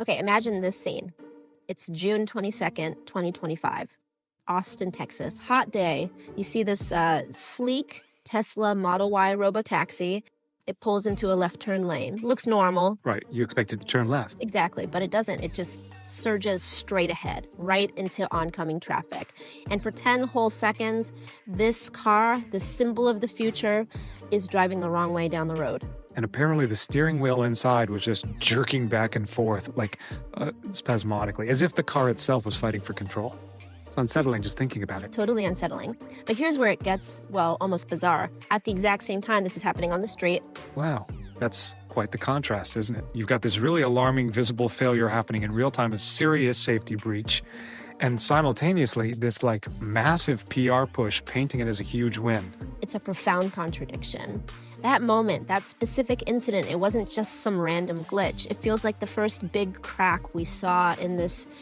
Okay, imagine this scene. It's June 22nd, 2025, Austin, Texas. Hot day. You see this sleek Tesla Model Y Robotaxi. It pulls into a left turn lane. Looks normal. Right, you expect it to turn left. Exactly, but it doesn't. It just surges straight ahead, right into oncoming traffic. And for 10 whole seconds, this car, the symbol of the future, is driving the wrong way down the road. And apparently the steering wheel inside was just jerking back and forth, like spasmodically, as if the car itself was fighting for control. It's unsettling just thinking about it. Totally unsettling. But here's where it gets, well, almost bizarre. At the exact same time this is happening on the street. Wow, that's quite the contrast, isn't it? You've got this really alarming visible failure happening in real time, a serious safety breach, and simultaneously this like massive PR push painting it as a huge win. It's a profound contradiction. That moment, that specific incident, it wasn't just some random glitch. It feels like the first big crack we saw in this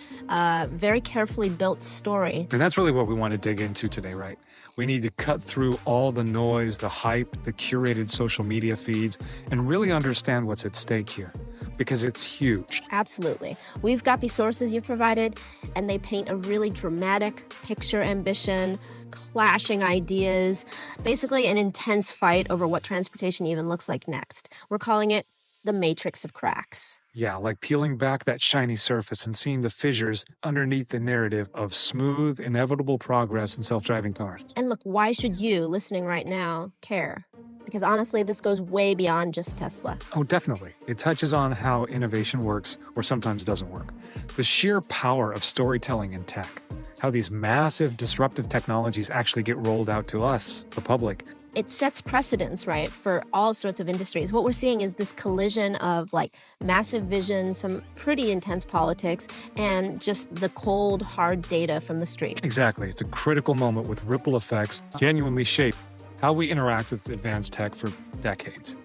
very carefully built story. And that's really what we want to dig into today, right? We need to cut through all the noise, the hype, the curated social media feed, and really understand what's at stake here, because it's huge. Absolutely. We've got the sources you've provided, and they paint a really dramatic picture ambition, clashing ideas, basically an intense fight over what transportation even looks like next. We're calling it the matrix of cracks. Yeah, like peeling back that shiny surface and seeing the fissures underneath the narrative of smooth, inevitable progress in self-driving cars. And look, why should you, listening right now, care? Because honestly, this goes way beyond just Tesla. Oh, definitely. It touches on how innovation works or sometimes doesn't work. The sheer power of storytelling in tech. How these massive disruptive technologies actually get rolled out to us, the public. It sets precedents, right, for all sorts of industries. What we're seeing is this collision of like massive vision, some pretty intense politics, and just the cold, hard data from the street. Exactly. It's a critical moment with ripple effects genuinely shape how we interact with advanced tech for decades.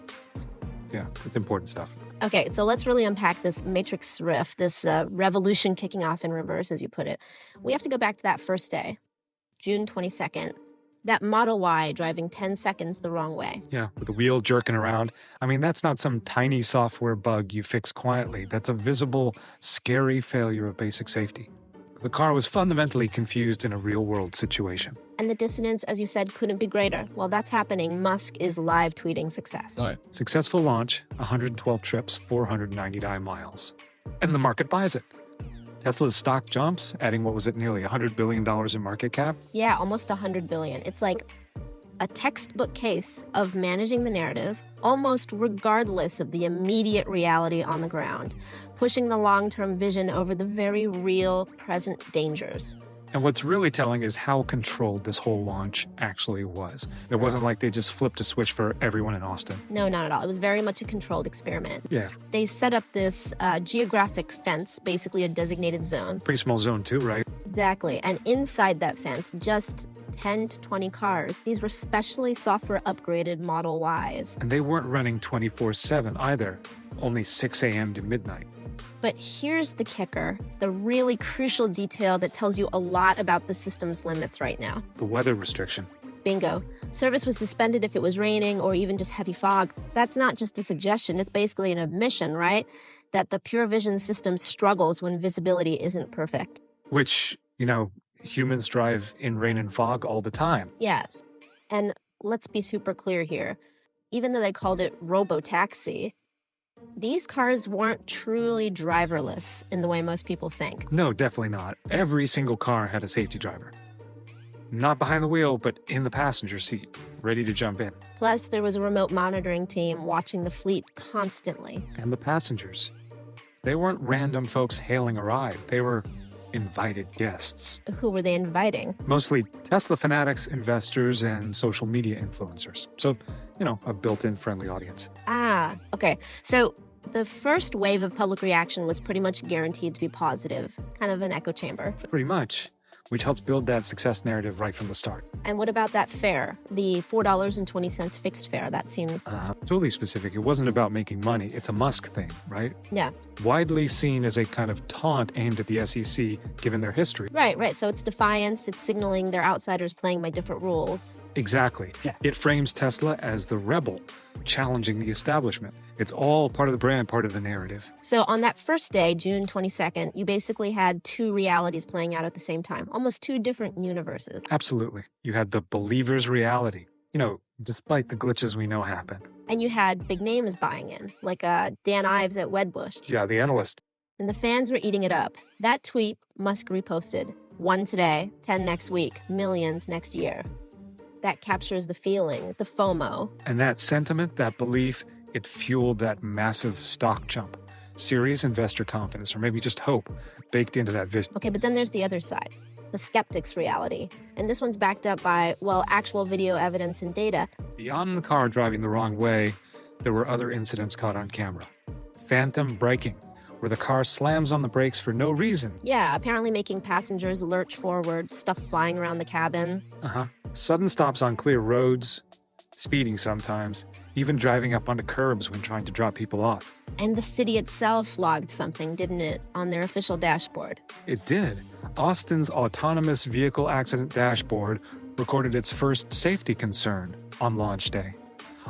Yeah, it's important stuff. Okay, so let's really unpack this matrix rift, this revolution kicking off in reverse, as you put it. We have to go back to that first day, June 22nd. That Model Y driving 10 seconds the wrong way. Yeah, with the wheel jerking around. I mean, that's not some tiny software bug you fix quietly. That's a visible, scary failure of basic safety. The car was fundamentally confused in a real-world situation. And the dissonance, as you said, couldn't be greater. While that's happening, Musk is live tweeting success. Right. Successful launch, 112 trips, 499 miles. And the market buys it. Tesla's stock jumps, adding, what was it, nearly $100 billion in market cap? Yeah, almost $100 billion. It's like a textbook case of managing the narrative, almost regardless of the immediate reality on the ground, pushing the long-term vision over the very real present dangers. And what's really telling is how controlled this whole launch actually was. It wasn't like they just flipped a switch for everyone in Austin. No, not at all. It was very much a controlled experiment. Yeah. They set up this geographic fence, basically a designated zone. Pretty small zone too, right? Exactly. And inside that fence, just 10 to 20 cars. These were specially software upgraded Model Ys. And they weren't running 24/7 either, only 6 a.m. to midnight. But here's the kicker, the really crucial detail that tells you a lot about the system's limits right now. The weather restriction. Bingo. Service was suspended if it was raining or even just heavy fog. That's not just a suggestion, it's basically an admission, right? That the pure vision system struggles when visibility isn't perfect. Which, humans drive in rain and fog all the time. Yes. And let's be super clear here. Even though they called it Robotaxi, these cars weren't truly driverless in the way most people think. No, definitely not. Every single car had a safety driver. Not behind the wheel, but in the passenger seat, ready to jump in. Plus, there was a remote monitoring team watching the fleet constantly. And the passengers. They weren't random folks hailing a ride. They were invited guests. Who were they inviting? Mostly Tesla fanatics, investors, and social media influencers. So, a built-in friendly audience. Ah, okay. So the first wave of public reaction was pretty much guaranteed to be positive, kind of an echo chamber. Pretty much. which helped build that success narrative right from the start. And what about that fare? The $4.20 fixed fare? That seems... Totally specific. It wasn't about making money. It's a Musk thing, right? Yeah. Widely seen as a kind of taunt aimed at the SEC, given their history. Right. So it's defiance. It's signaling they're outsiders playing by different rules. Exactly. Yeah. It frames Tesla as the rebel, challenging the establishment. It's all part of the brand, part of the narrative. So on that first day, June 22nd, you basically had two realities playing out at the same time, almost two different universes. Absolutely. You had the believer's reality, despite the glitches we know happen. And you had big names buying in, like Dan Ives at Wedbush. Yeah, the analyst. And the fans were eating it up. That tweet Musk reposted. 1 today, 10 next week, millions next year. That captures the feeling, the FOMO. And that sentiment, that belief, it fueled that massive stock jump. Serious investor confidence, or maybe just hope, baked into that vision. Okay, but then there's the other side, the skeptic's reality. And this one's backed up by, actual video evidence and data. Beyond the car driving the wrong way, there were other incidents caught on camera. Phantom braking, where the car slams on the brakes for no reason. Yeah, apparently making passengers lurch forward, stuff flying around the cabin. Sudden stops on clear roads, speeding sometimes, even driving up onto curbs when trying to drop people off. And the city itself logged something, didn't it, on their official dashboard? It did. Austin's autonomous vehicle accident dashboard recorded its first safety concern on launch day.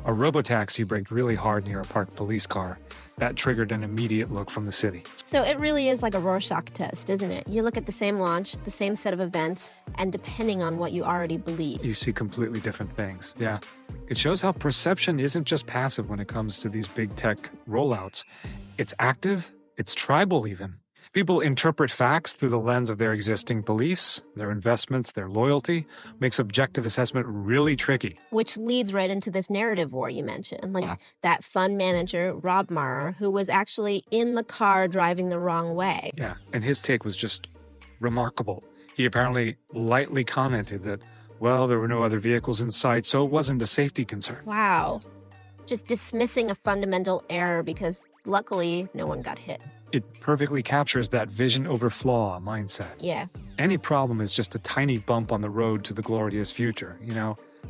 A robotaxi braked really hard near a parked police car. That triggered an immediate look from the city. So it really is like a Rorschach test, isn't it? You look at the same launch, the same set of events, and depending on what you already believe, you see completely different things. Yeah. It shows how perception isn't just passive when it comes to these big tech rollouts. It's active, it's tribal even. People interpret facts through the lens of their existing beliefs, their investments, their loyalty. Makes objective assessment really tricky. Which leads right into this narrative war you mentioned. That fund manager, Rob Maher, who was actually in the car driving the wrong way. Yeah, and his take was just remarkable. He apparently lightly commented that, there were no other vehicles in sight, so it wasn't a safety concern. Wow. Just dismissing a fundamental error because luckily no one got hit. It perfectly captures that vision over flaw mindset. Yeah. Any problem is just a tiny bump on the road to the glorious future,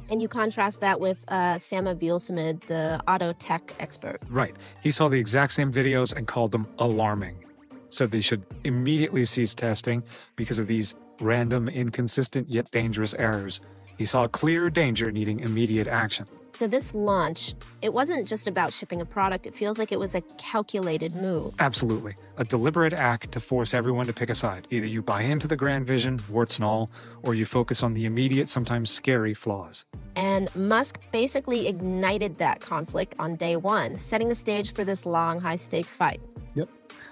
And you contrast that with Sama Bielsamid, the auto tech expert. Right. He saw the exact same videos and called them alarming. Said they should immediately cease testing because of these random, inconsistent, yet dangerous errors. He saw clear danger needing immediate action. So this launch, it wasn't just about shipping a product. It feels like it was a calculated move. Absolutely. A deliberate act to force everyone to pick a side. Either you buy into the grand vision, warts and all, or you focus on the immediate, sometimes scary flaws. And Musk basically ignited that conflict on day one, setting the stage for this long, high-stakes fight. Yep.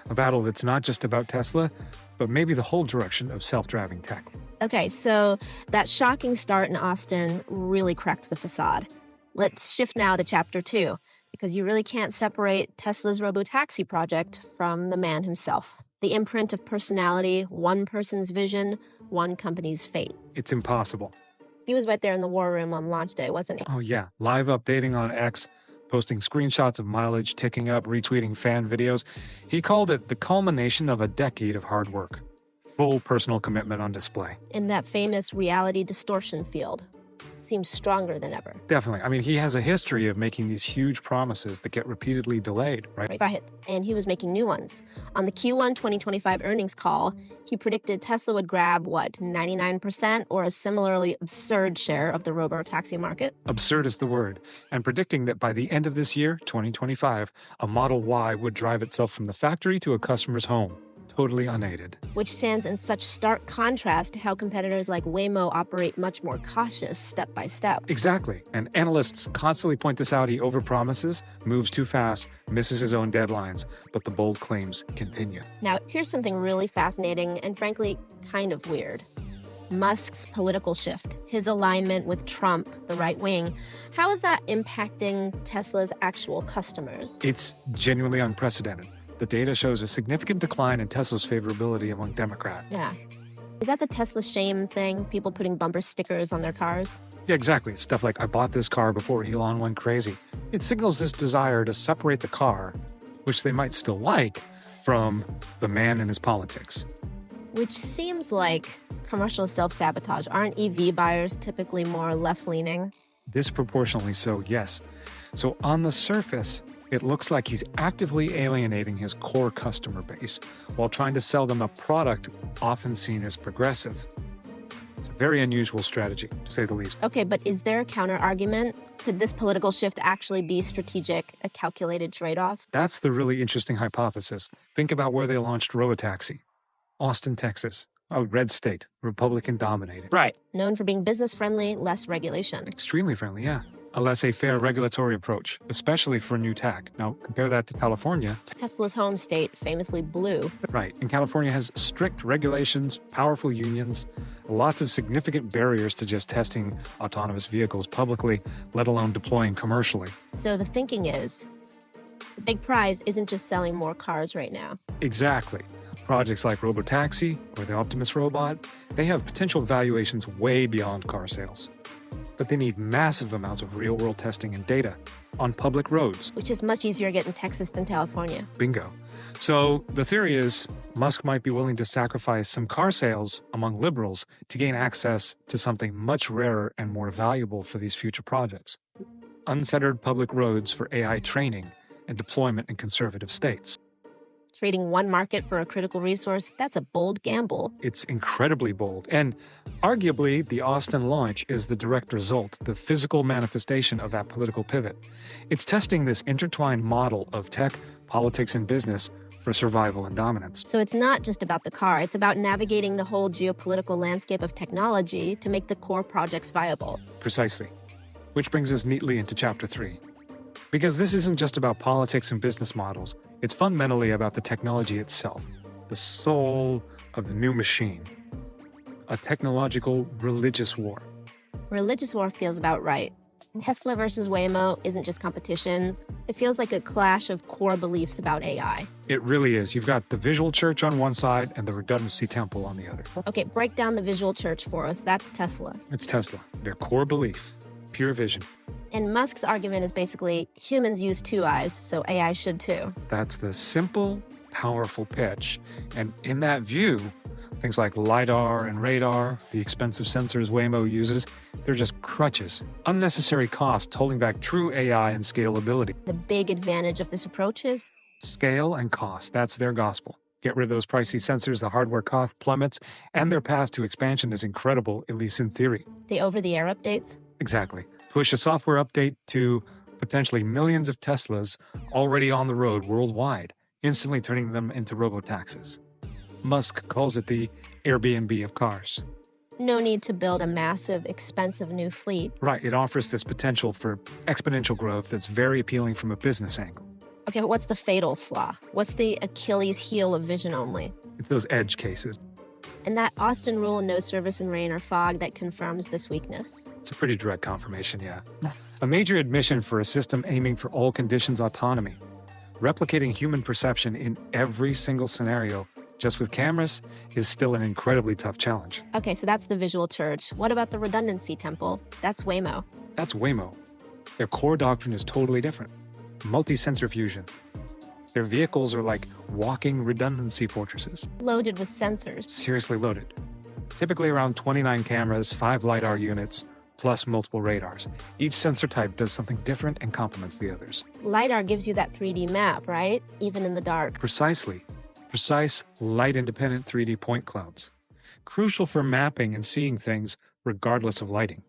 A battle that's not just about Tesla, but maybe the whole direction of self-driving tech. Okay, so that shocking start in Austin really cracked the facade. Let's shift now to chapter 2, because you really can't separate Tesla's Robotaxi project from the man himself. The imprint of personality, one person's vision, one company's fate. It's impossible. He was right there in the war room on launch day, wasn't he? Oh yeah, live updating on X, posting screenshots of mileage ticking up, retweeting fan videos. He called it the culmination of a decade of hard work. Full personal commitment on display. In that famous reality distortion field. Seems stronger than ever. Definitely. I mean, he has a history of making these huge promises that get repeatedly delayed, right? Right. And he was making new ones. On the Q1 2025 earnings call, he predicted Tesla would grab, 99% or a similarly absurd share of the robotaxi market? Absurd is the word. And predicting that by the end of this year, 2025, a Model Y would drive itself from the factory to a customer's home. Totally unaided. Which stands in such stark contrast to how competitors like Waymo operate much more cautious step by step. Exactly. And analysts constantly point this out. He overpromises, moves too fast, misses his own deadlines, but the bold claims continue. Now, here's something really fascinating and frankly kind of weird. Musk's political shift, his alignment with Trump, the right wing. How is that impacting Tesla's actual customers? It's genuinely unprecedented. The data shows a significant decline in Tesla's favorability among Democrats. Yeah. Is that the Tesla shame thing? People putting bumper stickers on their cars? Yeah, exactly. Stuff like, I bought this car before Elon went crazy. It signals this desire to separate the car, which they might still like, from the man and his politics. Which seems like Commercial self-sabotage. Aren't EV buyers typically more left-leaning? Disproportionately so, yes. So on the surface, it looks like he's actively alienating his core customer base while trying to sell them a product often seen as progressive. It's a very unusual strategy, to say the least. Okay, but is there a counter-argument? Could this political shift actually be strategic, a calculated trade-off? That's the really interesting hypothesis. Think about where they launched Robotaxi. Austin, Texas. Oh, red state, Republican dominated. Right. Known for being business-friendly, less regulation. Extremely friendly, yeah. A laissez-faire regulatory approach, especially for new tech. Now, compare that to California. Tesla's home state, famously blue. Right, and California has strict regulations, powerful unions, lots of significant barriers to just testing autonomous vehicles publicly, let alone deploying commercially. So the thinking is, the big prize isn't just selling more cars right now. Exactly. Projects like Robotaxi or the Optimus robot, they have potential valuations way beyond car sales. But they need massive amounts of real-world testing and data on public roads. Which is much easier to get in Texas than California. Bingo. So the theory is Musk might be willing to sacrifice some car sales among liberals to gain access to something much rarer and more valuable for these future projects. Uncentered public roads for AI training and deployment in conservative states. Trading one market for a critical resource, that's a bold gamble. It's incredibly bold. And arguably, the Austin launch is the direct result, the physical manifestation of that political pivot. It's testing this intertwined model of tech, politics, and business for survival and dominance. So it's not just about the car, it's about navigating the whole geopolitical landscape of technology to make the core projects viable. Precisely. Which brings us neatly into Chapter 3. Because this isn't just about politics and business models, it's fundamentally about the technology itself, the soul of the new machine. A technological religious war. Religious war feels about right. Tesla versus Waymo isn't just competition. It feels like a clash of core beliefs about AI. It really is. You've got the visual church on one side and the redundancy temple on the other. Okay, break down the visual church for us. That's Tesla. It's Tesla. Their core belief. Pure vision. And Musk's argument is basically, humans use two eyes, so AI should too. That's the simple, powerful pitch. And in that view, things like LiDAR and radar, the expensive sensors Waymo uses, they're just crutches, unnecessary costs holding back true AI and scalability. The big advantage of this approach is scale and cost. That's their gospel. Get rid of those pricey sensors, the hardware cost plummets, and their path to expansion is incredible, at least in theory. the over-the-air updates. Exactly. Push a software update to potentially millions of Teslas already on the road worldwide, instantly turning them into robotaxis. Musk calls it the Airbnb of cars. No need to build a massive, expensive new fleet. Right, it offers this potential for exponential growth that's very appealing from a business angle. Okay, but what's the fatal flaw? What's the Achilles heel of vision only? It's those edge cases. And that Austin rule, no service in rain or fog, that confirms this weakness. It's a pretty direct confirmation, yeah. A major admission for a system aiming for all conditions autonomy. Replicating human perception in every single scenario, just with cameras, is still an incredibly tough challenge. Okay, so that's the visual church. What about the redundancy temple? That's Waymo. That's Waymo. Their core doctrine is totally different. Multi-sensor fusion. Their vehicles are like walking redundancy fortresses. Loaded with sensors. Seriously loaded. Typically around 29 cameras, 5 LiDAR units, plus multiple radars. Each sensor type does something different and complements the others. LiDAR gives you that 3D map, right? Even in the dark. Precisely. Precise, light-independent 3D point clouds. Crucial for mapping and seeing things regardless of lighting.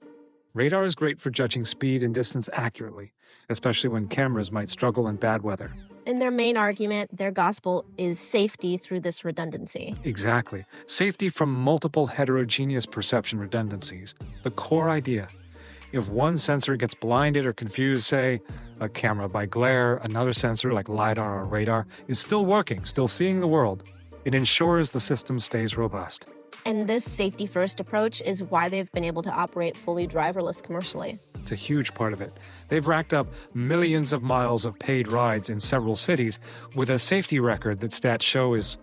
Radar is great for judging speed and distance accurately, especially when cameras might struggle in bad weather. And their main argument, their gospel, is safety through this redundancy. Exactly. Safety from multiple heterogeneous perception redundancies. The core idea. If one sensor gets blinded or confused, say, a camera by glare, another sensor like LiDAR or radar is still working, still seeing the world. It ensures the system stays robust. And this safety-first approach is why they've been able to operate fully driverless commercially. It's a huge part of it. They've racked up millions of miles of paid rides in several cities with a safety record that stats show is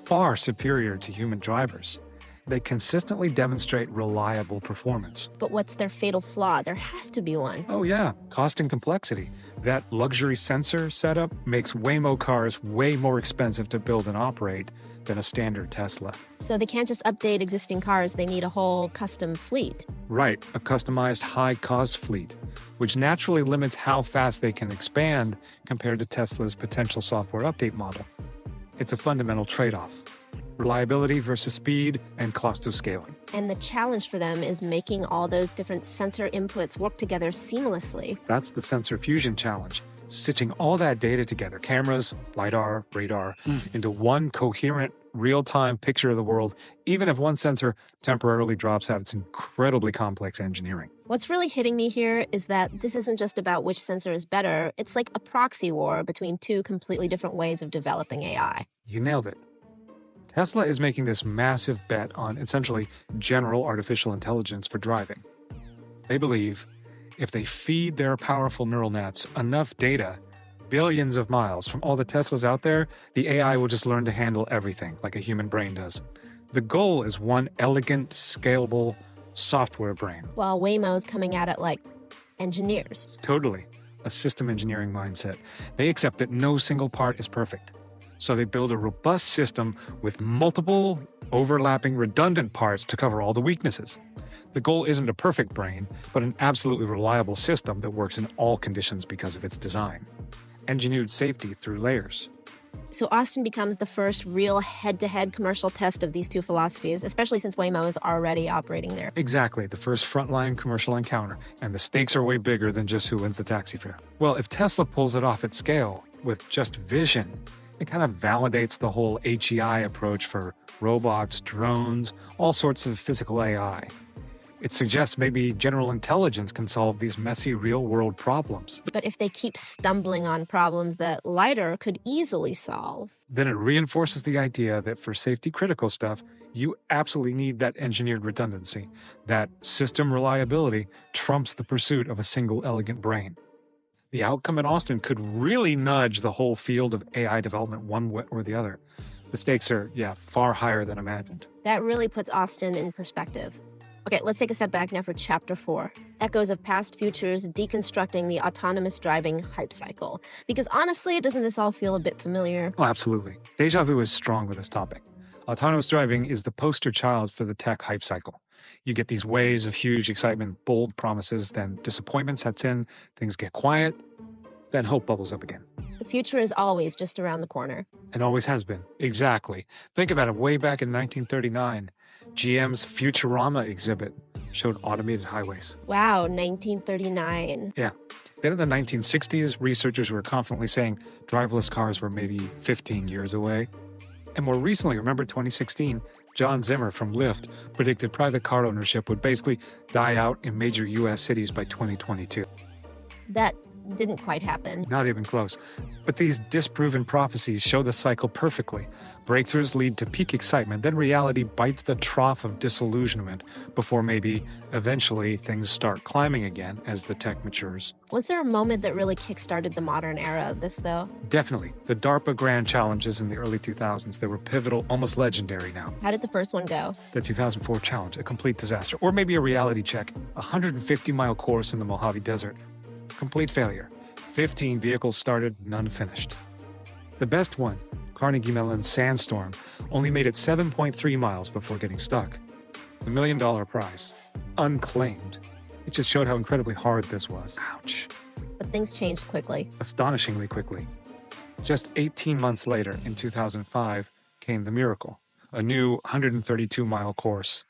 far superior to human drivers. They consistently demonstrate reliable performance. But what's their fatal flaw? There has to be one. Oh yeah, cost and complexity. That luxury sensor setup makes Waymo cars way more expensive to build and operate than a standard Tesla. So they can't just update existing cars, they need a whole custom fleet. Right, a customized high-cost fleet, which naturally limits how fast they can expand compared to Tesla's potential software update model. It's a fundamental trade-off. Reliability versus speed and cost of scaling. And the challenge for them is making all those different sensor inputs work together seamlessly. That's the sensor fusion challenge. Stitching all that data together, cameras, LiDAR, radar, into one coherent, real-time picture of the world, even if one sensor temporarily drops out. It's incredibly complex engineering. What's really hitting me here is that this isn't just about which sensor is better. It's like a proxy war between two completely different ways of developing AI. You nailed it. Tesla is making this massive bet on essentially general artificial intelligence for driving. They believe if they feed their powerful neural nets enough data, billions of miles from all the Teslas out there, the AI will just learn to handle everything like a human brain does. The goal is one elegant, scalable software brain. While Waymo's coming at it like engineers. Totally. A system engineering mindset. They accept that no single part is perfect. So they build a robust system with multiple, overlapping, redundant parts to cover all the weaknesses. The goal isn't a perfect brain, but an absolutely reliable system that works in all conditions because of its design. Engineered safety through layers. So Austin becomes the first real head-to-head commercial test of these two philosophies, especially since Waymo is already operating there. Exactly, the first frontline commercial encounter, and the stakes are way bigger than just who wins the taxi fare. Well, if Tesla pulls it off at scale with just vision, it kind of validates the whole HEI approach for robots, drones, all sorts of physical AI. It suggests maybe general intelligence can solve these messy real-world problems. But if they keep stumbling on problems that LiDAR could easily solve, then it reinforces the idea that for safety-critical stuff, you absolutely need that engineered redundancy. That system reliability trumps the pursuit of a single elegant brain. The outcome in Austin could really nudge the whole field of AI development one way or the other. The stakes are, far higher than imagined. That really puts Austin in perspective. Okay, let's take a step back now for Chapter 4. Echoes of Past Futures, deconstructing the autonomous driving hype cycle. Because honestly, doesn't this all feel a bit familiar? Oh, absolutely. Deja vu is strong with this topic. Autonomous driving is the poster child for the tech hype cycle. You get these waves of huge excitement, bold promises, then disappointment sets in, things get quiet, then hope bubbles up again. The future is always just around the corner. And always has been. Exactly. Think about it. Way back in 1939, GM's Futurama exhibit showed automated highways. Wow, 1939. Yeah. Then in the 1960s, researchers were confidently saying driverless cars were maybe 15 years away. And more recently, remember 2016, John Zimmer from Lyft predicted private car ownership would basically die out in major U.S. cities by 2022. That didn't quite happen. Not even close. But these disproven prophecies show the cycle perfectly. Breakthroughs lead to peak excitement, then reality bites the trough of disillusionment before maybe eventually things start climbing again as the tech matures. Was there a moment that really kickstarted the modern era of this, though? Definitely. The DARPA Grand Challenges in the early 2000s, they were pivotal, almost legendary now. How did the first one go? The 2004 challenge, a complete disaster. Or maybe a reality check, a 150-mile course in the Mojave Desert. Complete failure. 15 vehicles started, none finished. The best one, Carnegie Mellon's Sandstorm, only made it 7.3 miles before getting stuck. The $1 million prize. Unclaimed. It just showed how incredibly hard this was. Ouch. But things changed quickly. Astonishingly quickly. Just 18 months later, in 2005, came the miracle. A new 132-mile course.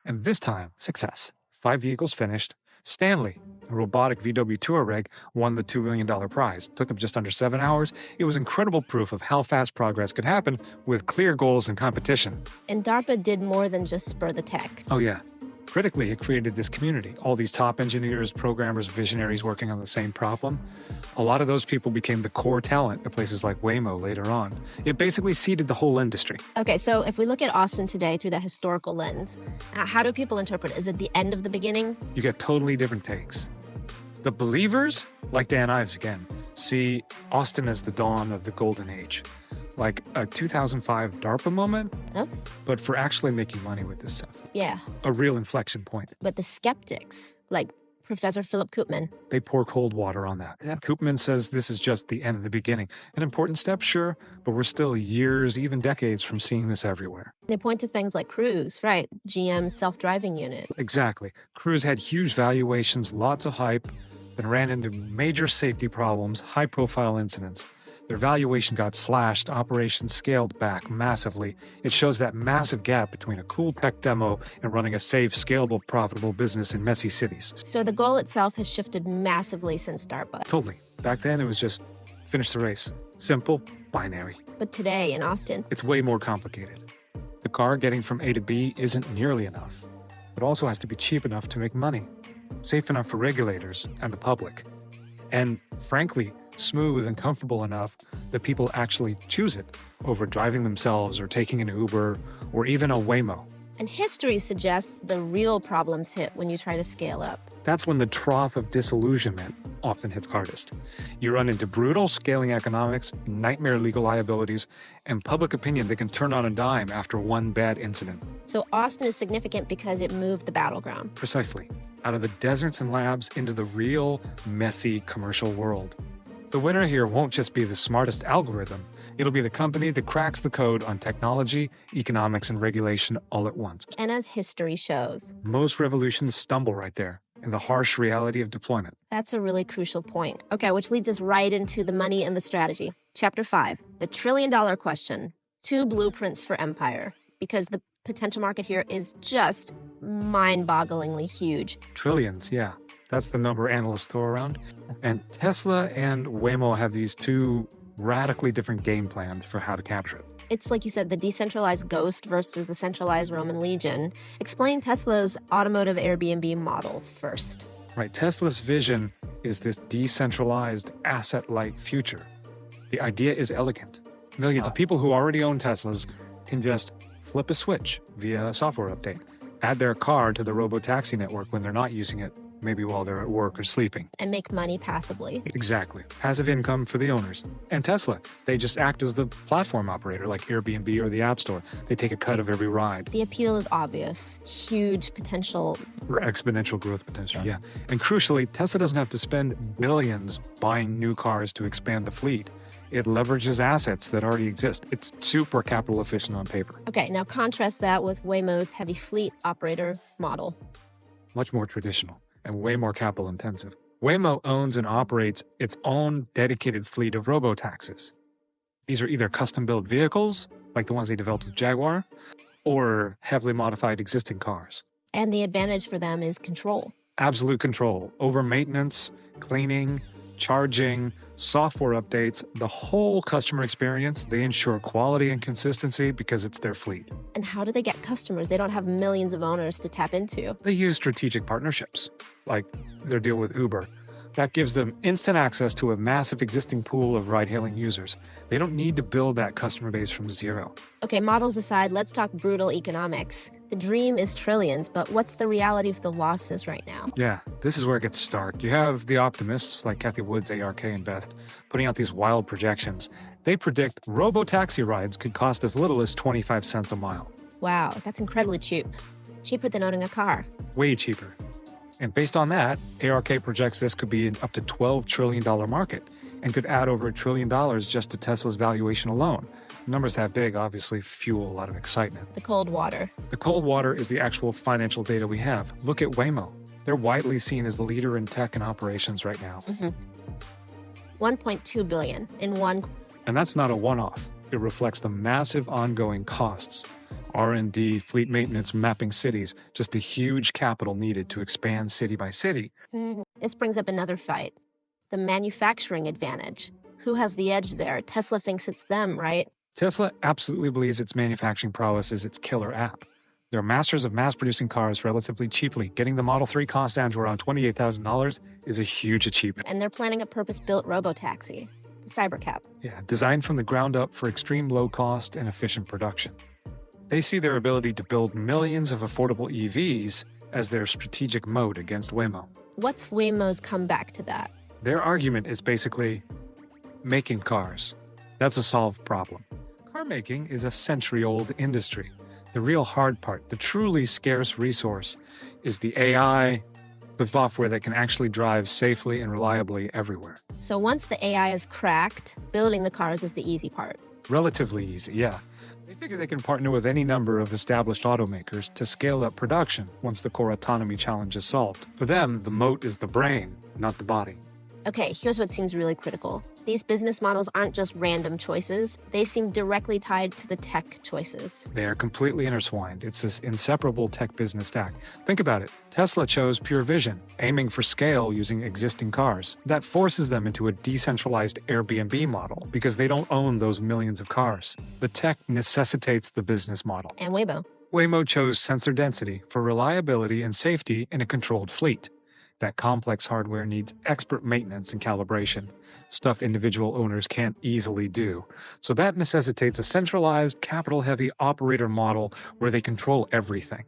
And this time, success. 5 vehicles finished. Stanley, a robotic VW Touareg, won the $2 million prize. Took them just under 7 hours. It was incredible proof of how fast progress could happen with clear goals and competition. And DARPA did more than just spur the tech. Oh yeah. Critically, it created this community. All these top engineers, programmers, visionaries working on the same problem. A lot of those people became the core talent at places like Waymo later on. It basically seeded the whole industry. Okay, so if we look at Austin today through that historical lens, how do people interpret it? Is it the end of the beginning? You get totally different takes. The believers, like Dan Ives again, see Austin as the dawn of the golden age. Like a 2005 DARPA moment, but for actually making money with this stuff. Yeah. A real inflection point. But the skeptics, like Professor Philip Koopman. They pour cold water on that. Yeah. Koopman says this is just the end of the beginning. An important step, sure, but we're still years, even decades from seeing this everywhere. They point to things like Cruise, right? GM's self-driving unit. Exactly. Cruise had huge valuations, lots of hype, then ran into major safety problems, high-profile incidents. Their valuation got slashed, operations scaled back massively. It shows that massive gap between a cool tech demo and running a safe, scalable, profitable business in messy cities. So the goal itself has shifted massively since DARPA. Totally. Back then, it was just finish the race. Simple, binary. But today in Austin, it's way more complicated. The car getting from A to B isn't nearly enough. It also has to be cheap enough to make money, safe enough for regulators and the public, and frankly, smooth and comfortable enough that people actually choose it over driving themselves or taking an Uber or even a Waymo. And history suggests the real problems hit when you try to scale up. That's when the trough of disillusionment often hits hardest. You run into brutal scaling economics, nightmare legal liabilities, and public opinion that can turn on a dime after one bad incident. So Austin is significant because it moved the battleground. Precisely. Out of the deserts and labs into the real, messy commercial world. The winner here won't just be the smartest algorithm. It'll be the company that cracks the code on technology, economics, and regulation all at once. And as history shows, most revolutions stumble right there in the harsh reality of deployment. That's a really crucial point. Okay, which leads us right into the money and the strategy. Chapter 5, the trillion-dollar question. 2 blueprints for empire. Because the potential market here is just mind-bogglingly huge. Trillions, yeah. That's the number analysts throw around. And Tesla and Waymo have these 2 radically different game plans for how to capture it. It's like you said, the decentralized ghost versus the centralized Roman legion. Explain Tesla's automotive Airbnb model first. Right, Tesla's vision is this decentralized, asset-light future. The idea is elegant. Millions of people who already own Teslas can just flip a switch via a software update, add their car to the Robotaxi network when they're not using it, maybe while they're at work or sleeping. And make money passively. Exactly. Passive income for the owners. And Tesla, they just act as the platform operator like Airbnb or the App Store. They take a cut of every ride. The appeal is obvious. Huge potential. Exponential growth potential, yeah. And crucially, Tesla doesn't have to spend billions buying new cars to expand the fleet. It leverages assets that already exist. It's super capital efficient on paper. Okay, now contrast that with Waymo's heavy fleet operator model. Much more traditional and way more capital intensive. Waymo owns and operates its own dedicated fleet of robotaxis. These are either custom-built vehicles, like the ones they developed with Jaguar, or heavily modified existing cars. And the advantage for them is control. Absolute control over maintenance, cleaning, charging, software updates, the whole customer experience. They ensure quality and consistency because it's their fleet. And how do they get customers? They don't have millions of owners to tap into. They use strategic partnerships, like their deal with Uber. That gives them instant access to a massive existing pool of ride-hailing users. They don't need to build that customer base from zero. Okay, models aside, let's talk brutal economics. The dream is trillions, but what's the reality of the losses right now? Yeah, this is where it gets stark. You have the optimists like Cathie Wood's ARK and Best putting out these wild projections. They predict robotaxi rides could cost as little as 25 cents a mile. Wow, that's incredibly cheap. Cheaper than owning a car. Way cheaper. And based on that, ARK projects this could be an up to $12 trillion market and could add over $1 trillion just to Tesla's valuation alone. Numbers that big obviously fuel a lot of excitement. The cold water. The cold water is the actual financial data we have. Look at Waymo. They're widely seen as the leader in tech and operations right now. 1.2 billion in one. And that's not a one-off. It reflects the massive ongoing costs. R&D, fleet maintenance, mapping cities, just the huge capital needed to expand city by city. This brings up another fight. The manufacturing advantage. Who has the edge there? Tesla thinks it's them, right? Tesla absolutely believes its manufacturing prowess is its killer app. They're masters of mass-producing cars relatively cheaply. Getting the Model 3 cost down to around $28,000 is a huge achievement. And they're planning a purpose-built robotaxi, the Cybercab. Yeah, designed from the ground up for extreme low cost and efficient production. They see their ability to build millions of affordable EVs as their strategic moat against Waymo. What's Waymo's comeback to that? Their argument is basically making cars. That's a solved problem. Car making is a century-old industry. The real hard part, the truly scarce resource, is the AI, with software that can actually drive safely and reliably everywhere. So once the AI is cracked, building the cars is the easy part. Relatively easy, yeah. They figure they can partner with any number of established automakers to scale up production once the core autonomy challenge is solved. For them, the moat is the brain, not the body. Okay, here's what seems really critical. These business models aren't just random choices. They seem directly tied to the tech choices. They are completely intertwined. It's this inseparable tech business stack. Think about it. Tesla chose pure vision, aiming for scale using existing cars. That forces them into a decentralized Airbnb model because they don't own those millions of cars. The tech necessitates the business model. And Waymo. Waymo chose sensor density for reliability and safety in a controlled fleet. That complex hardware needs expert maintenance and calibration, stuff individual owners can't easily do. So that necessitates a centralized, capital-heavy operator model where they control everything.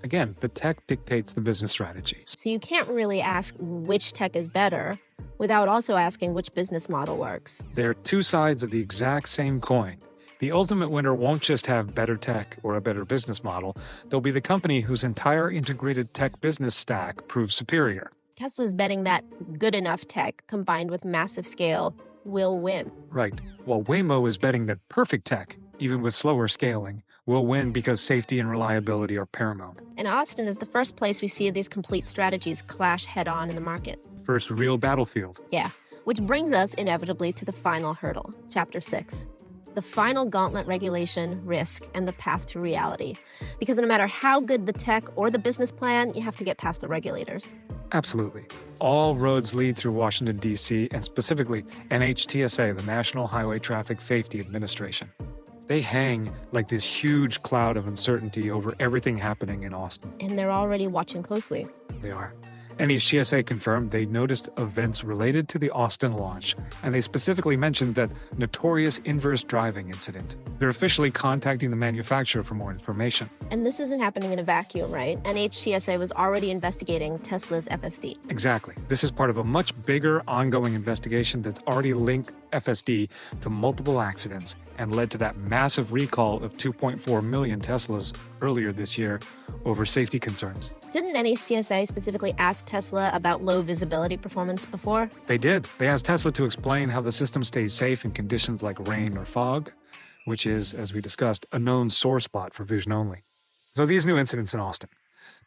Again, the tech dictates the business strategies. So you can't really ask which tech is better without also asking which business model works. They're two sides of the exact same coin. The ultimate winner won't just have better tech or a better business model. They'll be the company whose entire integrated tech business stack proves superior. Tesla's betting that good enough tech combined with massive scale will win. Right. While Waymo is betting that perfect tech, even with slower scaling, will win because safety and reliability are paramount. And Austin is the first place we see these complete strategies clash head-on in the market. First real battlefield. Yeah, which brings us inevitably to the final hurdle, Chapter 6. The final gauntlet: regulation, risk, and the path to reality. Because no matter how good the tech or the business plan, you have to get past the regulators. Absolutely. All roads lead through Washington, D.C., and specifically NHTSA, the National Highway Traffic Safety Administration. They hang like this huge cloud of uncertainty over everything happening in Austin. And they're already watching closely. They are. NHTSA confirmed they noticed events related to the Austin launch, and they specifically mentioned that notorious inverse driving incident. They're officially contacting the manufacturer for more information. And this isn't happening in a vacuum, right? NHTSA was already investigating Tesla's FSD. Exactly. This is part of a much bigger ongoing investigation that's already linked FSD to multiple accidents and led to that massive recall of 2.4 million Teslas earlier this year over safety concerns. Didn't NHTSA specifically ask Tesla about low visibility performance before? They did. They asked Tesla to explain how the system stays safe in conditions like rain or fog, which is, as we discussed, a known sore spot for vision only. So these new incidents in Austin,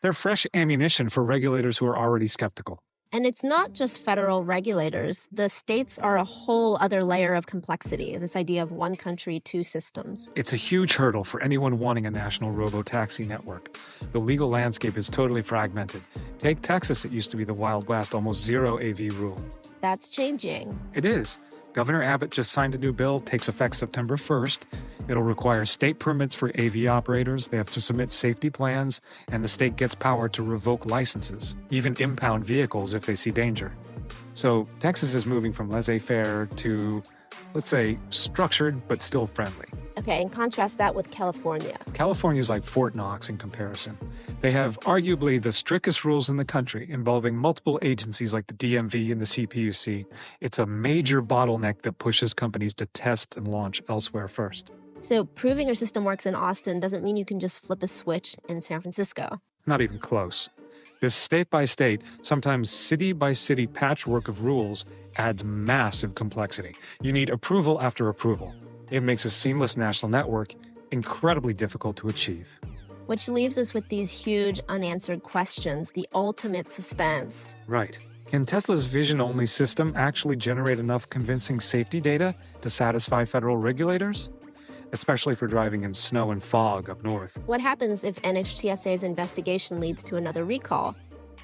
they're fresh ammunition for regulators who are already skeptical. And it's not just federal regulators. The states are a whole other layer of complexity, this idea of one country, two systems. It's a huge hurdle for anyone wanting a national robotaxi network. The legal landscape is totally fragmented. Take Texas, it used to be the Wild West, almost zero AV rule. That's changing. It is. Governor Abbott just signed a new bill, takes effect September 1st. It'll require state permits for AV operators. They have to submit safety plans, and the state gets power to revoke licenses, even impound vehicles if they see danger. So Texas is moving from laissez-faire to, let's say, structured but still friendly. Okay, and contrast that with California. California's like Fort Knox in comparison. They have arguably the strictest rules in the country involving multiple agencies like the DMV and the CPUC. It's a major bottleneck that pushes companies to test and launch elsewhere first. So proving your system works in Austin doesn't mean you can just flip a switch in San Francisco. Not even close. This state-by-state, sometimes city-by-city patchwork of rules add massive complexity. You need approval after approval. It makes a seamless national network incredibly difficult to achieve. Which leaves us with these huge unanswered questions, the ultimate suspense. Right. Can Tesla's vision-only system actually generate enough convincing safety data to satisfy federal regulators? Especially for driving in snow and fog up north. What happens if NHTSA's investigation leads to another recall?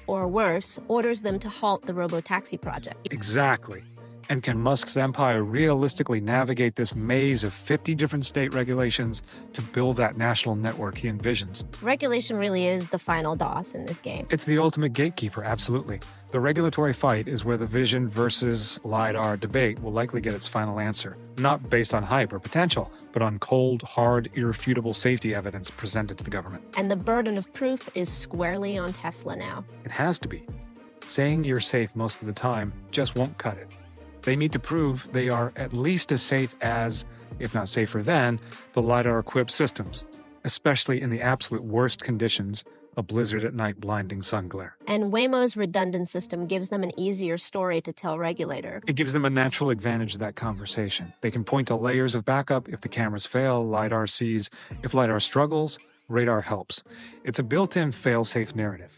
Or worse, orders them to halt the Robotaxi project? Exactly. And can Musk's empire realistically navigate this maze of 50 different state regulations to build that national network he envisions? Regulation really is the final DOS in this game. It's the ultimate gatekeeper, absolutely. The regulatory fight is where the vision versus LiDAR debate will likely get its final answer, not based on hype or potential, but on cold, hard, irrefutable safety evidence presented to the government. And the burden of proof is squarely on Tesla now. It has to be. Saying you're safe most of the time just won't cut it. They need to prove they are at least as safe as, if not safer than, the LiDAR-equipped systems, especially in the absolute worst conditions a blizzard at night blinding sun glare. And Waymo's redundant system gives them an easier story to tell regulator. It gives them a natural advantage of that conversation. They can point to layers of backup. If the cameras fail, LiDAR sees. If LiDAR struggles, radar helps. It's a built-in fail-safe narrative.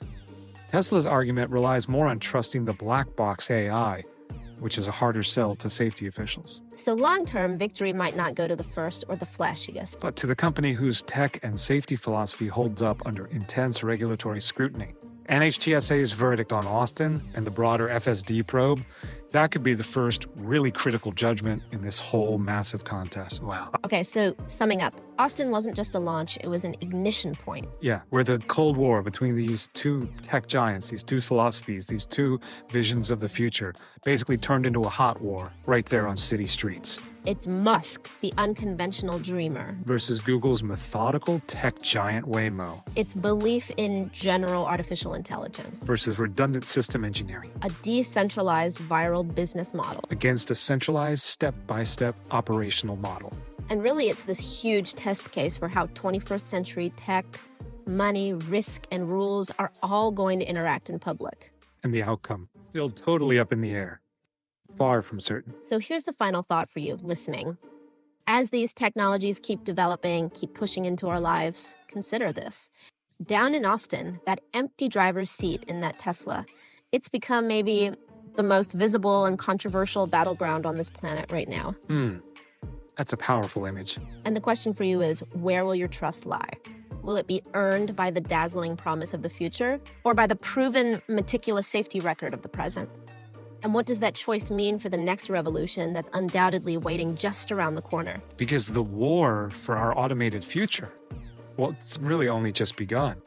Tesla's argument relies more on trusting the black box AI, which is a harder sell to safety officials. So long-term, victory might not go to the first or the flashiest, but to the company whose tech and safety philosophy holds up under intense regulatory scrutiny. NHTSA's verdict on Austin and the broader FSD probe, that could be the first really critical judgment in this whole massive contest. Wow. Okay, so summing up, Austin wasn't just a launch, it was an ignition point. Yeah, where the Cold War between these two tech giants, these two philosophies, these two visions of the future, basically turned into a hot war right there on city streets. It's Musk, the unconventional dreamer, versus Google's methodical tech giant Waymo. It's belief in general artificial intelligence versus redundant system engineering. A decentralized viral business model against a centralized step-by-step operational model. And really, it's this huge test case for how 21st century tech, money, risk, and rules are all going to interact in public. And the outcome, still totally up in the air. Far from certain. So here's the final thought for you listening. As these technologies keep developing, keep pushing into our lives, consider this. Down in Austin, that empty driver's seat in that Tesla, it's become maybe the most visible and controversial battleground on this planet right now. That's a powerful image. And the question for you is, where will your trust lie? Will it be earned by the dazzling promise of the future, or by the proven, meticulous safety record of the present? And what does that choice mean for the next revolution that's undoubtedly waiting just around the corner? Because the war for our automated future, well, it's really only just begun.